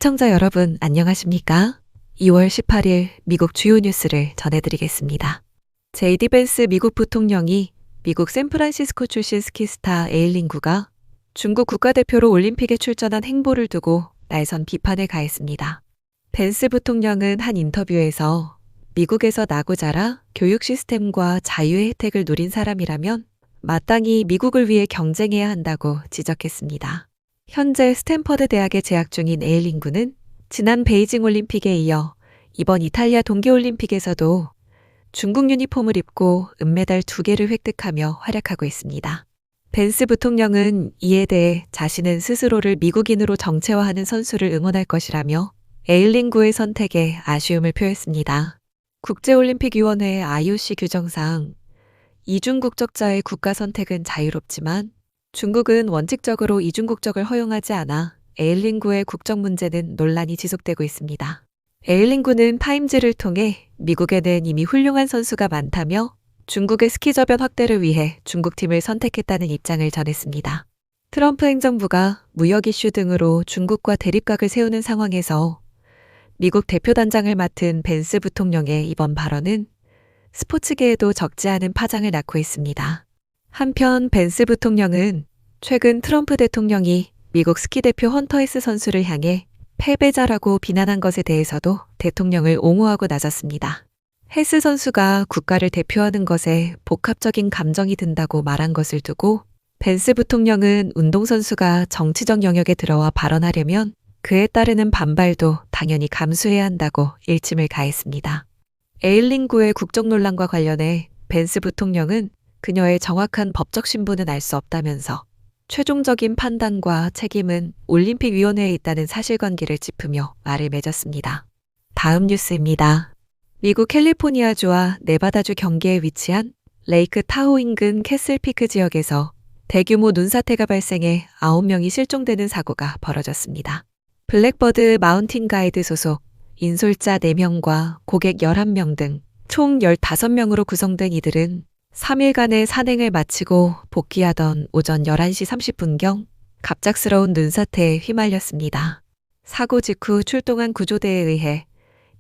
시청자 여러분 안녕하십니까? 2월 18일 미국 주요 뉴스를 전해드리겠습니다. 제이디 벤스 미국 부통령이 미국 샌프란시스코 출신 스키스타 에일린구가 중국 국가대표로 올림픽에 출전한 행보를 두고 날선 비판을 가했습니다. 벤스 부통령은 한 인터뷰에서 미국에서 나고 자라 교육 시스템과 자유의 혜택을 누린 사람이라면 마땅히 미국을 위해 경쟁해야 한다고 지적했습니다. 현재 스탠퍼드 대학에 재학 중인 에일린구는 지난 베이징 올림픽에 이어 이번 이탈리아 동계올림픽에서도 중국 유니폼을 입고 은메달 2개를 획득하며 활약하고 있습니다. 벤스 부통령은 이에 대해 자신은 스스로를 미국인으로 정체화하는 선수를 응원할 것이라며 에일린구의 선택에 아쉬움을 표했습니다. 국제올림픽위원회 IOC 규정상 이중 국적자의 국가 선택은 자유롭지만 중국은 원칙적으로 이중 국적을 허용하지 않아 에일린구의 국적 문제는 논란이 지속되고 있습니다. 에일린구는 타임즈를 통해 미국에는 이미 훌륭한 선수가 많다며 중국의 스키 저변 확대를 위해 중국팀을 선택했다는 입장을 전했습니다. 트럼프 행정부가 무역 이슈 등으로 중국과 대립각을 세우는 상황에서 미국 대표단장을 맡은 벤스 부통령의 이번 발언은 스포츠계에도 적지 않은 파장을 낳고 있습니다. 한편 벤스 부통령은 최근 트럼프 대통령이 미국 스키 대표 헌터 헤스 선수를 향해 패배자라고 비난한 것에 대해서도 대통령을 옹호하고 나섰습니다. 헤스 선수가 국가를 대표하는 것에 복합적인 감정이 든다고 말한 것을 두고 벤스 부통령은 운동선수가 정치적 영역에 들어와 발언하려면 그에 따르는 반발도 당연히 감수해야 한다고 일침을 가했습니다. 에일린구의 국적 논란과 관련해 벤스 부통령은 그녀의 정확한 법적 신분은 알 수 없다면서 최종적인 판단과 책임은 올림픽위원회에 있다는 사실관계를 짚으며 말을 맺었습니다. 다음 뉴스입니다. 미국 캘리포니아주와 네바다주 경계에 위치한 레이크 타호 인근 캐슬피크 지역에서 대규모 눈사태가 발생해 9명이 실종되는 사고가 벌어졌습니다. 블랙버드 마운틴 가이드 소속 인솔자 4명과 고객 11명 등 총 15명으로 구성된 이들은 3일간의 산행을 마치고 복귀하던 오전 11시 30분경 갑작스러운 눈사태에 휘말렸습니다. 사고 직후 출동한 구조대에 의해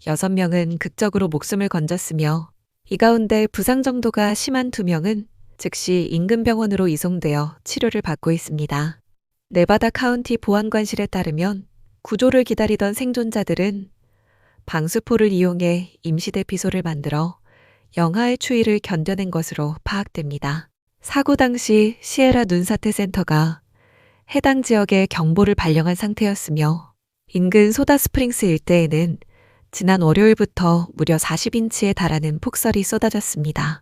6명은 극적으로 목숨을 건졌으며 이 가운데 부상 정도가 심한 2명은 즉시 인근 병원으로 이송되어 치료를 받고 있습니다. 네바다 카운티 보안관실에 따르면 구조를 기다리던 생존자들은 방수포를 이용해 임시대피소를 만들어 영하의 추위를 견뎌낸 것으로 파악됩니다. 사고 당시 시에라 눈사태 센터가 해당 지역에 경보를 발령한 상태였으며 인근 소다스프링스 일대에는 지난 월요일부터 무려 40인치에 달하는 폭설이 쏟아졌습니다.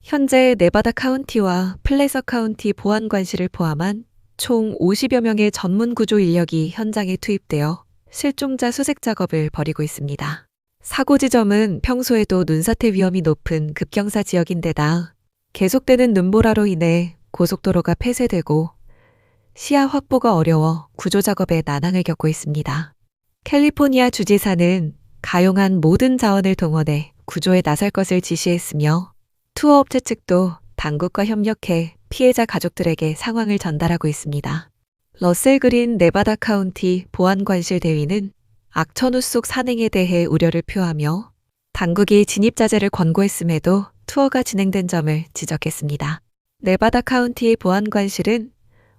현재 네바다 카운티와 플레서 카운티 보안관실을 포함한 총 50여 명의 전문 구조 인력이 현장에 투입되어 실종자 수색 작업을 벌이고 있습니다. 사고 지점은 평소에도 눈사태 위험이 높은 급경사 지역인데다 계속되는 눈보라로 인해 고속도로가 폐쇄되고 시야 확보가 어려워 구조 작업에 난항을 겪고 있습니다. 캘리포니아 주지사는 가용한 모든 자원을 동원해 구조에 나설 것을 지시했으며 투어 업체 측도 당국과 협력해 피해자 가족들에게 상황을 전달하고 있습니다. 러셀 그린 네바다 카운티 보안관실 대위는 악천후 속 산행에 대해 우려를 표하며 당국이 진입자제를 권고했음에도 투어가 진행된 점을 지적했습니다. 네바다 카운티 보안관실은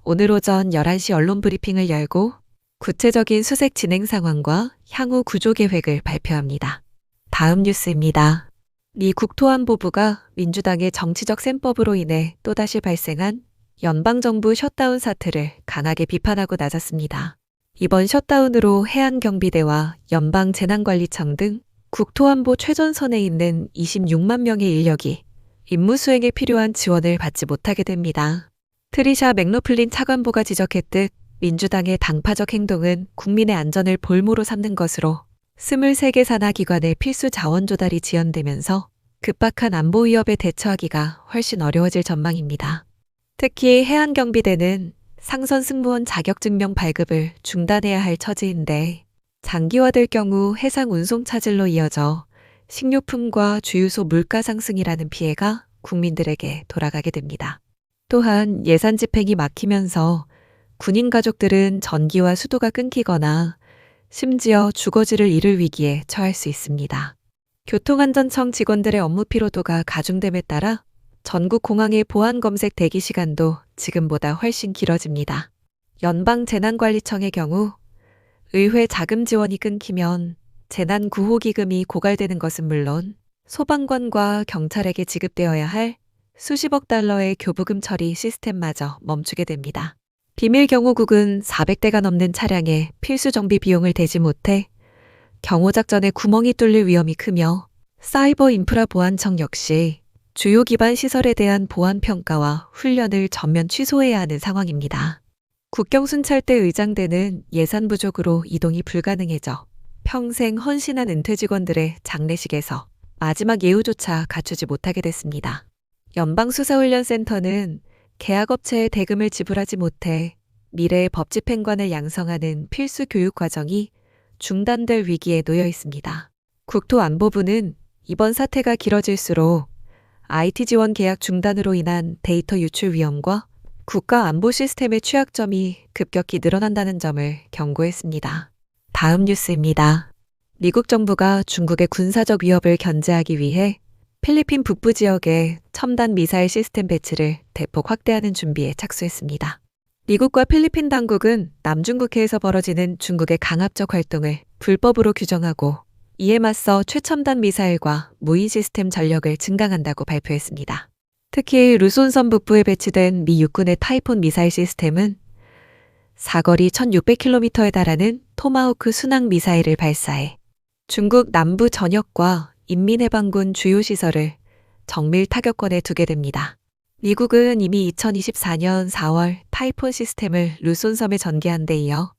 오늘 오전 11시 언론 브리핑을 열고 구체적인 수색 진행 상황과 향후 구조 계획을 발표합니다. 다음 뉴스입니다. 미 국토안보부가 민주당의 정치적 셈법으로 인해 또다시 발생한 연방정부 셧다운 사태를 강하게 비판하고 나섰습니다. 이번 셧다운으로 해안경비대와 연방재난관리청 등 국토안보 최전선에 있는 26만 명의 인력이 임무 수행에 필요한 지원을 받지 못하게 됩니다. 트리샤 맥로플린 차관보가 지적했듯 민주당의 당파적 행동은 국민의 안전을 볼모로 삼는 것으로 23개 산하 기관의 필수 자원 조달이 지연되면서 급박한 안보 위협에 대처하기가 훨씬 어려워질 전망입니다. 특히 해안경비대는 상선 승무원 자격증명 발급을 중단해야 할 처지인데 장기화될 경우 해상 운송 차질로 이어져 식료품과 주유소 물가 상승이라는 피해가 국민들에게 돌아가게 됩니다. 또한 예산 집행이 막히면서 군인 가족들은 전기와 수도가 끊기거나 심지어 주거지를 잃을 위기에 처할 수 있습니다. 교통안전청 직원들의 업무 피로도가 가중됨에 따라 전국 공항의 보안 검색 대기 시간도 지금보다 훨씬 길어집니다. 연방재난관리청의 경우 의회 자금 지원이 끊기면 재난구호기금이 고갈되는 것은 물론 소방관과 경찰에게 지급되어야 할 수십억 달러의 교부금 처리 시스템마저 멈추게 됩니다. 비밀 경호국은 400대가 넘는 차량에 필수 정비 비용을 대지 못해 경호작전에 구멍이 뚫릴 위험이 크며 사이버 인프라 보안청 역시 주요 기반 시설에 대한 보안 평가와 훈련을 전면 취소해야 하는 상황입니다. 국경순찰대 의장대는 예산 부족으로 이동이 불가능해져 평생 헌신한 은퇴 직원들의 장례식에서 마지막 예우조차 갖추지 못하게 됐습니다. 연방수사훈련센터는 계약업체에 대금을 지불하지 못해 미래의 법집행관을 양성하는 필수 교육 과정이 중단될 위기에 놓여 있습니다. 국토안보부는 이번 사태가 길어질수록 IT 지원 계약 중단으로 인한 데이터 유출 위험과 국가 안보 시스템의 취약점이 급격히 늘어난다는 점을 경고했습니다. 다음 뉴스입니다. 미국 정부가 중국의 군사적 위협을 견제하기 위해 필리핀 북부 지역에 첨단 미사일 시스템 배치를 대폭 확대하는 준비에 착수했습니다. 미국과 필리핀 당국은 남중국해에서 벌어지는 중국의 강압적 활동을 불법으로 규정하고 이에 맞서 최첨단 미사일과 무인 시스템 전력을 증강한다고 발표했습니다. 특히 루손섬 북부에 배치된 미 육군의 타이폰 미사일 시스템은 사거리 1600km에 달하는 토마호크 순항 미사일을 발사해 중국 남부 전역과 인민해방군 주요 시설을 정밀 타격권에 두게 됩니다. 미국은 이미 2024년 4월 타이폰 시스템을 루손섬에 전개한 데 이어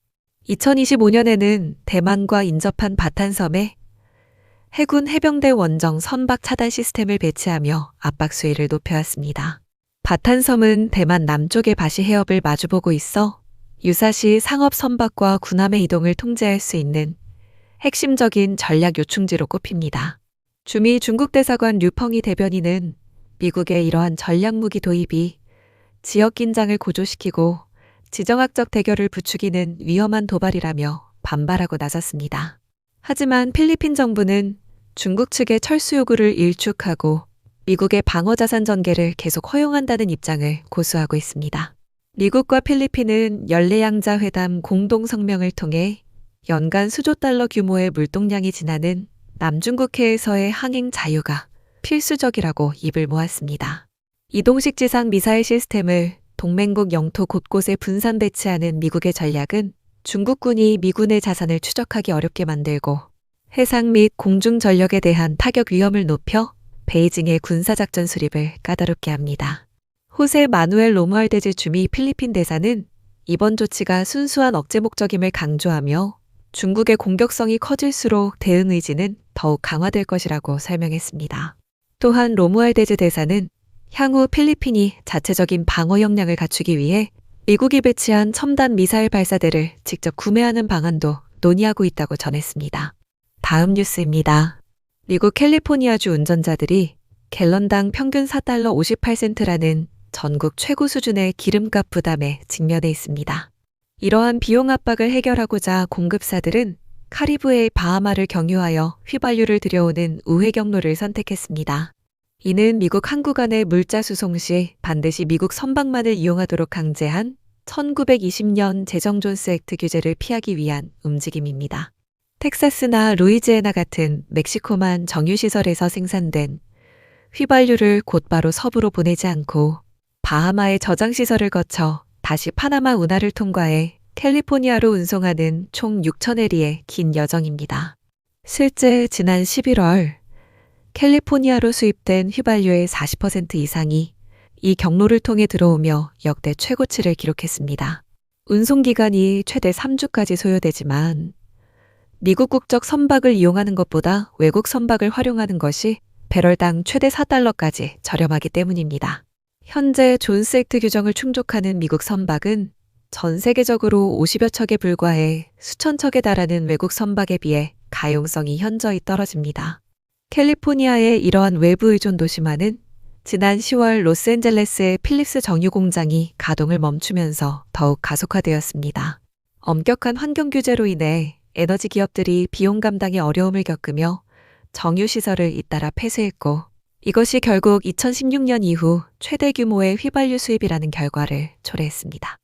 2025년에는 대만과 인접한 바탄섬에 해군 해병대 원정 선박 차단 시스템을 배치하며 압박 수위를 높여왔습니다. 바탄섬은 대만 남쪽의 바시 해협을 마주보고 있어 유사시 상업 선박과 군함의 이동을 통제할 수 있는 핵심적인 전략 요충지로 꼽힙니다. 주미 중국 대사관 류펑이 대변인은 미국의 이러한 전략무기 도입이 지역 긴장을 고조시키고 지정학적 대결을 부추기는 위험한 도발이라며 반발하고 나섰습니다. 하지만 필리핀 정부는 중국 측의 철수 요구를 일축하고 미국의 방어자산 전개를 계속 허용한다는 입장을 고수하고 있습니다. 미국과 필리핀은 연례양자 회담 공동 성명을 통해 연간 수조 달러 규모의 물동량이 지나는 남중국해에서의 항행 자유가 필수적이라고 입을 모았습니다. 이동식 지상 미사일 시스템을 동맹국 영토 곳곳에 분산 배치하는 미국의 전략은 중국군이 미군의 자산을 추적하기 어렵게 만들고 해상 및 공중 전력에 대한 타격 위험을 높여 베이징의 군사작전 수립을 까다롭게 합니다. 호세 마누엘 로무알데즈 주미 필리핀 대사는 이번 조치가 순수한 억제 목적임을 강조하며 중국의 공격성이 커질수록 대응 의지는 더욱 강화될 것이라고 설명했습니다. 또한 로무알데즈 대사는 향후 필리핀이 자체적인 방어 역량을 갖추기 위해 미국이 배치한 첨단 미사일 발사대를 직접 구매하는 방안도 논의하고 있다고 전했습니다. 다음 뉴스입니다. 미국 캘리포니아주 운전자들이 갤런당 평균 4달러 58센트라는 전국 최고 수준의 기름값 부담에 직면해 있습니다. 이러한 비용 압박을 해결하고자 공급사들은 카리브해의 바하마를 경유하여 휘발유를 들여오는 우회 경로를 선택했습니다. 이는 미국 항구 간의 물자 수송 시 반드시 미국 선박만을 이용하도록 강제한 1920년 재정 존스 액트 규제를 피하기 위한 움직임입니다. 텍사스나 루이지애나 같은 멕시코만 정유시설에서 생산된 휘발유를 곧바로 서부로 보내지 않고 바하마의 저장시설을 거쳐 다시 파나마 운하를 통과해 캘리포니아로 운송하는 총 6,000해리의 긴 여정입니다. 실제 지난 11월 캘리포니아로 수입된 휘발유의 40% 이상이 이 경로를 통해 들어오며 역대 최고치를 기록했습니다. 운송기간이 최대 3주까지 소요되지만 미국 국적 선박을 이용하는 것보다 외국 선박을 활용하는 것이 배럴당 최대 4달러까지 저렴하기 때문입니다. 현재 존스 액트 규정을 충족하는 미국 선박은 전 세계적으로 50여 척에 불과해 수천 척에 달하는 외국 선박에 비해 가용성이 현저히 떨어집니다. 캘리포니아의 이러한 외부 의존 도시화는 지난 10월 로스앤젤레스의 필립스 정유 공장이 가동을 멈추면서 더욱 가속화되었습니다. 엄격한 환경 규제로 인해 에너지 기업들이 비용 감당에 어려움을 겪으며 정유시설을 잇따라 폐쇄했고, 이것이 결국 2016년 이후 최대 규모의 휘발유 수입이라는 결과를 초래했습니다.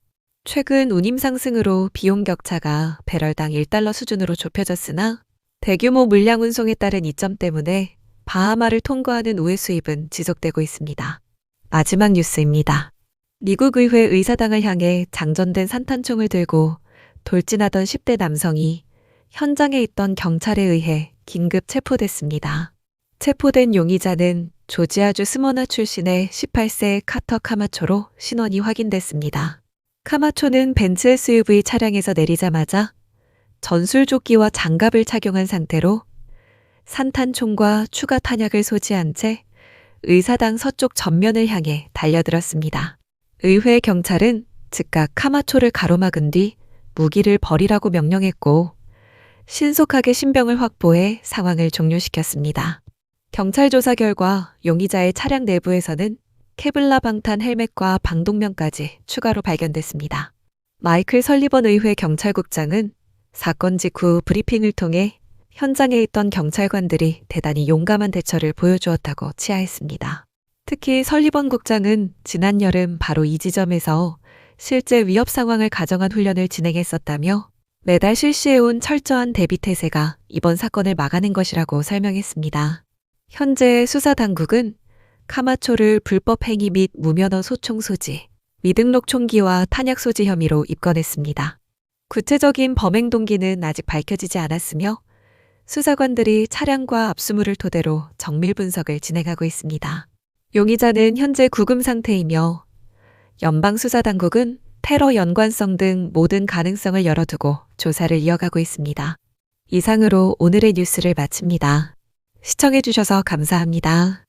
최근 운임 상승으로 비용 격차가 배럴당 1달러 수준으로 좁혀졌으나 대규모 물량 운송에 따른 이점 때문에 바하마를 통과하는 우회 수입은 지속되고 있습니다. 마지막 뉴스입니다. 미국 의회 의사당을 향해 장전된 산탄총을 들고 돌진하던 10대 남성이 현장에 있던 경찰에 의해 긴급 체포됐습니다. 체포된 용의자는 조지아주 스모나 출신의 18세 카터 카마초로 신원이 확인됐습니다. 카마초는 벤츠 SUV 차량에서 내리자마자 전술조끼와 장갑을 착용한 상태로 산탄총과 추가 탄약을 소지한 채 의사당 서쪽 전면을 향해 달려들었습니다. 의회 경찰은 즉각 카마초를 가로막은 뒤 무기를 버리라고 명령했고 신속하게 신병을 확보해 상황을 종료시켰습니다. 경찰 조사 결과 용의자의 차량 내부에서는 케블라 방탄 헬멧과 방독면까지 추가로 발견됐습니다. 마이클 설리번 의회 경찰국장은 사건 직후 브리핑을 통해 현장에 있던 경찰관들이 대단히 용감한 대처를 보여주었다고 치하했습니다. 특히 설리번 국장은 지난 여름 바로 이 지점에서 실제 위협 상황을 가정한 훈련을 진행했었다며 매달 실시해온 철저한 대비 태세가 이번 사건을 막아낸 것이라고 설명했습니다. 현재 수사당국은 카마초를 불법 행위 및 무면허 소총 소지, 미등록 총기와 탄약 소지 혐의로 입건했습니다. 구체적인 범행 동기는 아직 밝혀지지 않았으며 수사관들이 차량과 압수물을 토대로 정밀 분석을 진행하고 있습니다. 용의자는 현재 구금 상태이며 연방수사당국은 테러 연관성 등 모든 가능성을 열어두고 조사를 이어가고 있습니다. 이상으로 오늘의 뉴스를 마칩니다. 시청해주셔서 감사합니다.